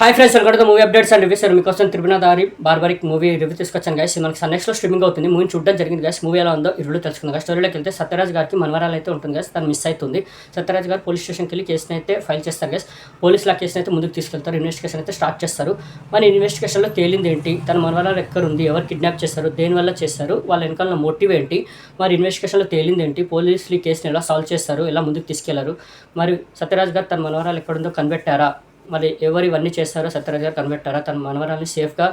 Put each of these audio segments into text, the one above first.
Hi friends, welcome to movie updates and reviews. మీకోసం త్రిపుణధారి barbaric movie review తీసుకొచ్చాను guys. మనకి సన్నెక్స్లో streaming అవుతుంది. Movie చూడడం జరిగింది గైస్. మూవీ ఎలా ఉందో ఈ వీడియో తెలుసుకుందాం గైస్. స్టోరీలోకి వెళ్తే సత్యరాజ్ గారికి మనవరాలు అయితే ఉంటుంది గైస్. తను మిస్ అవుతుంది. సత్యరాజ్ గారు పోలీస్ స్టేషన్కి వెళ్ళి కేసుని అయితే ఫైల్ చేస్తారు గైస్. పోలీసులు ఆ కేసుని అయితే ముందుకు తీసుకెళ్తారు. ఇన్వెస్టిగేషన్ అయితే స్టార్ట్ చేస్తారు. మరి ఇన్వెస్టిగేషన్లో తేలింది ఏంటి, తన మనవరాలు ఎక్కడ ఉంది, ఎవరు కిడ్నాప్ చేస్తారు, దేనివల్ల చేస్తారు, వాళ్ళ వెనకాల మోటివ్ ఏంటి, మరి ఇన్వెస్టిగేషన్లో తేలింది ఏంటి, పోలీసులు ఈ కేసుని ఎలా సాల్వ్ చేస్తారు, ఎలా ముందుకు తీసుకెళ్లారు, మరి సత్యరాజ్ గారు తన మనవరాలు ఎక్కడుందో కనిపెట్టారా, మరి ఎవరు ఇవన్నీ చేస్తారో సత్యరాజ్ గారు కనిపెట్టారా, తన మనవరాల్ని సేఫ్గా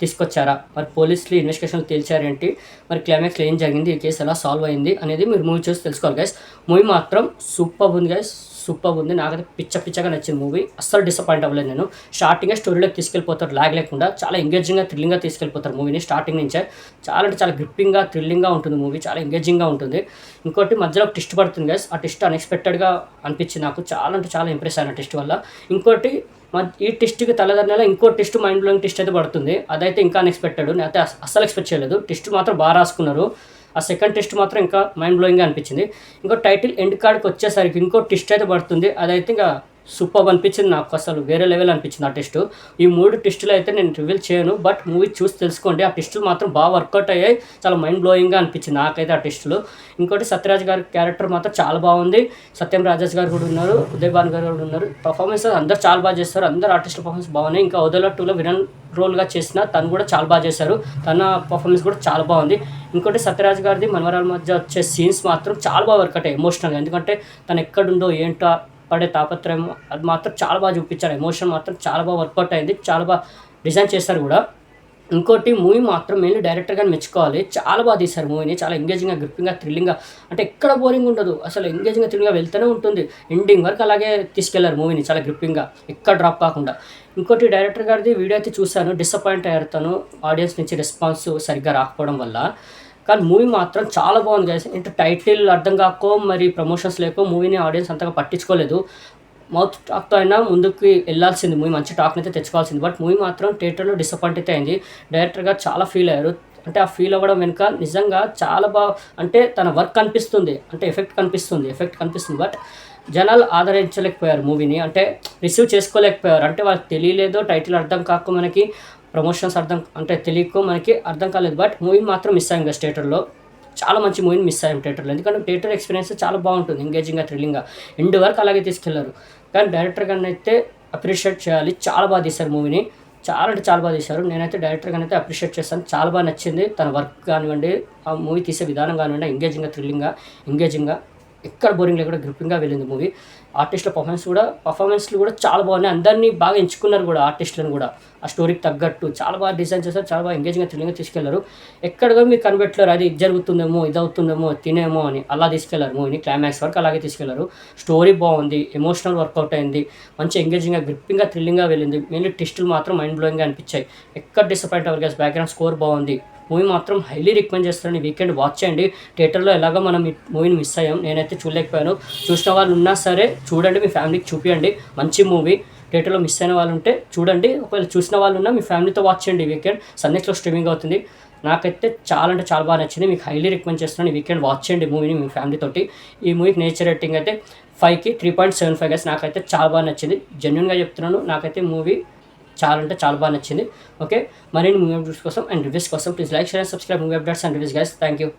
తీసుకొచ్చారా, మరి పోలీసులు ఇన్వెస్టిగేషన్ తేల్చారేంటి, మరి క్లైమాక్స్లో ఏం జరిగింది, ఈ కేసు ఎలా సాల్వ్ అయింది అనేది మీరు మూవీ చూసి తెలుసుకోవాలి గైస్. మూవీ మాత్రం సూపర్ ఉంది గైస్, సూపర్ ఉంది. నాకైతే పిచ్చగా నచ్చింది మూవీ. అస్సలు డిసప్పాయింట్ అవ్వలేదు నేను. స్టార్టింగే స్టోరీలోకి తీసుకెళ్ళిపోతారు, లాగ్ లేకుండా చాలా ఎంగేజింగ్గా థ్రిల్లింగ్గా తీసుకెళ్ళిపోతారు మూవీని. స్టార్టింగ్ నుంచే చాలా అంటే చాలా గ్రిప్పింగ్గా థ్రిల్లింగ్గా ఉంటుంది మూవీ, చాలా ఎంగేజింగ్గా ఉంటుంది. ఇంకోటి మధ్యలో ఒక ట్విస్ట్ పడుతుంది గైస్. ఆ ట్విస్ట్ అన్ఎక్స్పెక్టెడ్గా అనిపించింది నాకు. చాలా అంటే చాలా ఇంప్రెస్ అయిన ట్విస్ట్ వల్ల. ఇంకోటి ఈ టెస్ట్కి తలదన్నలా ఇంకో టెస్ట్ మైండ్ బ్లోయింగ్ టెస్ట్ అయితే పడుతుంది. అదైతే ఇంకా అన్ఎక్స్పెక్టెడ్. నేనైతే అస్సలు ఎక్స్పెక్ట్ చేయలేదు. టెస్ట్ మాత్రం బాగా రాసుకున్నారు. ఆ సెకండ్ టెస్ట్ మాత్రం ఇంకా మైండ్ బ్లోయింగ్గా అనిపించింది. ఇంకో టైటిల్ ఎండ్ కార్డ్కి వచ్చేసరికి ఇంకో టెస్ట్ అయితే పడుతుంది. అదైతే ఇంకా సూపర్ అనిపించింది నాకు. అసలు వేరే లెవెల్ అనిపించింది ఆ టెస్ట్. ఈ 3 టెస్టులు అయితే నేను రివీల్ చేయను, బట్ మూవీ చూసి తెలుసుకోండి. ఆ టెస్టులు మాత్రం బాగా వర్కౌట్ అయ్యాయి. చాలా మైండ్ బ్లోయింగ్గా అనిపించింది నాకైతే ఆ టెస్టులు. ఇంకోటి సత్యరాజ్ గారి క్యారెక్టర్ మాత్రం చాలా బాగుంది. సత్యం రాజేష్ గారు కూడా ఉన్నారు, ఉదయ్ భాన్ గారు కూడా ఉన్నారు. పర్ఫార్మెన్స్ అందరూ చాలా బాగా చేస్తారు. అందరు ఆర్టిస్టుల పర్ఫార్మెన్స్ బాగున్నాయి. ఇంకా వదల 2లో విలన్ రోల్గా చేసిన తను కూడా చాలా బాగా చేశారు. తన పర్ఫార్మెన్స్ కూడా చాలా బాగుంది. ఇంకోటి సత్యరాజ్ గారిది మనవరాల మధ్య వచ్చే సీన్స్ మాత్రం చాలా బాగా వర్కౌట్ అయ్యాయి ఎమోషనల్గా. ఎందుకంటే తను ఎక్కడుందో ఏంటో పడే తాపత్రయం అది మాత్రం చాలా బాగా చూపించారు. ఎమోషన్ మాత్రం చాలా బాగా వర్కౌట్ అయింది. చాలా బాగా డిజైన్ చేస్తారు కూడా. ఇంకోటి మూవీ మాత్రం మెయిన్లీ డైరెక్టర్ గారిని మెచ్చుకోవాలి. చాలా బాగా తీశారు మూవీని. చాలా ఎంగేజింగ్గా, గ్రిప్పింగ్గా, థ్రిల్లింగ్గా, అంటే ఎక్కడ బోరింగ్ ఉండదు. అసలు ఎంగేజింగ్గా, థ్రిల్లింగ్గా వెళ్తూనే ఉంటుంది. ఎండింగ్ వరకు అలాగే తీసుకెళ్లారు మూవీని చాలా గ్రిప్పింగ్గా, ఎక్కడ డ్రాప్ కాకుండా. ఇంకోటి డైరెక్టర్ గారిది వీడియో అయితే చూశాను. డిసప్పాయింట్ అయ్యారు తను, ఆడియన్స్ నుంచి రెస్పాన్స్ సరిగ్గా రాకపోవడం వల్ల. కానీ మూవీ మాత్రం చాలా బాగుంది గైస్. అంటే టైటిల్ అర్థం కాకో మరి ప్రమోషన్స్ లేకో మూవీని ఆడియన్స్ అంతగా పట్టించుకోలేదు. మౌత్ టాక్తో అయినా ముందుకు వెళ్ళాల్సింది మూవీ, మంచి టాక్ని అయితే తెచ్చుకోవాల్సింది. బట్ మూవీ మాత్రం థియేటర్లో డిసప్పాయింట్ అయితే అయింది. డైరెక్టర్ గారు చాలా ఫీల్ అయ్యారు. అంటే ఆ ఫీల్ అవ్వడం వెనుక నిజంగా చాలా బాగా, అంటే తన వర్క్ కనిపిస్తుంది, అంటే ఎఫెక్ట్ కనిపిస్తుంది. బట్ జనాలు ఆదరించలేకపోయారు మూవీని, అంటే రిసీవ్ చేసుకోలేకపోయారు. అంటే వాళ్ళకి తెలియలేదో, టైటిల్ అర్థం కాక మనకి ప్రమోషన్స్ అంటే తెలియకో మనకి అర్థం కాలేదు. బట్ మూవీ మాత్రం మిస్ అయ్యాం కదా థియేటర్లో. చాలా మంచి మూవీని మిస్ అయ్యాం థియేటర్లో. ఎందుకంటే థియేటర్ ఎక్స్పీరియన్స్ చాలా బాగుంటుంది, ఎంగేజింగ్గా, థ్రిల్లింగ్గా. ఎండ్ వరకు అలాగే తీసుకెళ్లారు. కానీ డైరెక్టర్ గారిని అయితే అప్రిషియేట్ చేయాలి. చాలా బాగా తీశారు మూవీని. చాలా అంటే చాలా బాగా తీశారు. నేనైతే డైరెక్టర్ గారిని అయితే అప్రిషియేట్ చేస్తాను. చాలా బాగా నచ్చింది తన వర్క్ కానివ్వండి, ఆ మూవీ తీసే విధానం కానివ్వండి, ఎంగేజింగ్గా ఎక్కడ బోరింగ్ లేకుండా గ్రిప్పింగ్గా వెళ్ళింది మూవీ. పర్ఫార్మెన్స్లు కూడా చాలా బాగున్నాయి. అందరినీ బాగా ఎంచుకున్నారు కూడా, ఆర్టిస్టులను కూడా ఆ స్టోరీకి తగ్గట్టు చాలా బాగా డిజైన్ చేశారు. చాలా బాగా ఎంగేజింగ్గా, థ్రిల్లింగ్గా తీసుకెళ్లారు. ఎక్కడగా మీరు కనిపెట్టలేరు అది ఇది జరుగుతుందేమో, ఇది అవుతుందేమో, తినేమో అని. అలా తీసుకెళ్లారు మూవీని. క్లైమాక్స్ వరకు అలాగే తీసుకెళ్లారు. స్టోరీ బాగుంది, ఎమోషనల్ వర్కౌట్ అయింది, మంచి ఎంగేజింగ్గా, గ్రిప్పింగ్గా, థ్రిల్లింగ్గా వెళ్ళింది. మెయిన్లీ టెస్టులు మాత్రం మైండ్ బ్లోయింగ్గా అనిపించాయి. ఎక్కడ డిసప్పాయింట్ అవ్వరు గైస్. బ్యాక్గ్రౌండ్ స్కోర్ బాగుంది. మూవీ మాత్రం హైలీ రికమెండ్ చేస్తాను. ఈ వీకెండ్ వాచ్ చేయండి. థియేటర్లో ఎలాగో మనం ఈ మూవీని మిస్ అయ్యాం. నేనైతే చూడలేకపోయాను. చూసిన వాళ్ళు ఉన్నా సరే చూడండి, మీ ఫ్యామిలీకి చూపించండి. మంచి మూవీ. థియేటర్లో మిస్ అయిన వాళ్ళు ఉంటే చూడండి. ఒకవేళ చూసిన వాళ్ళు ఉన్నా మీ ఫ్యామిలీతో వాచ్ చేయండి. ఈ వీకెండ్ సన్నెక్స్లో స్ట్రీమింగ్ అవుతుంది. నాకైతే చాలా అంటే చాలా బాగా నచ్చింది. మీకు హైలీ రికమెండ్ చేస్తున్నాను. ఈ వీకెండ్ వాచ్ చేయండి మూవీని మీ ఫ్యామిలీతోటి. ఈ మూవీకి నేచర్ రేటింగ్ అయితే 5కి 3.75 గైస్. నాకైతే చాలా బాగా నచ్చింది. జెన్యున్గా చెప్తున్నాను. నాకైతే మూవీ చాలా అంటే చాలా బాగా నచ్చింది. ఓకే, మరిన్ని మూవీ అప్డేట్స్ కోసం అండ్ రివ్యూస్ కోసం please like, share, subscribe movie updates and reviews guys. Thank you.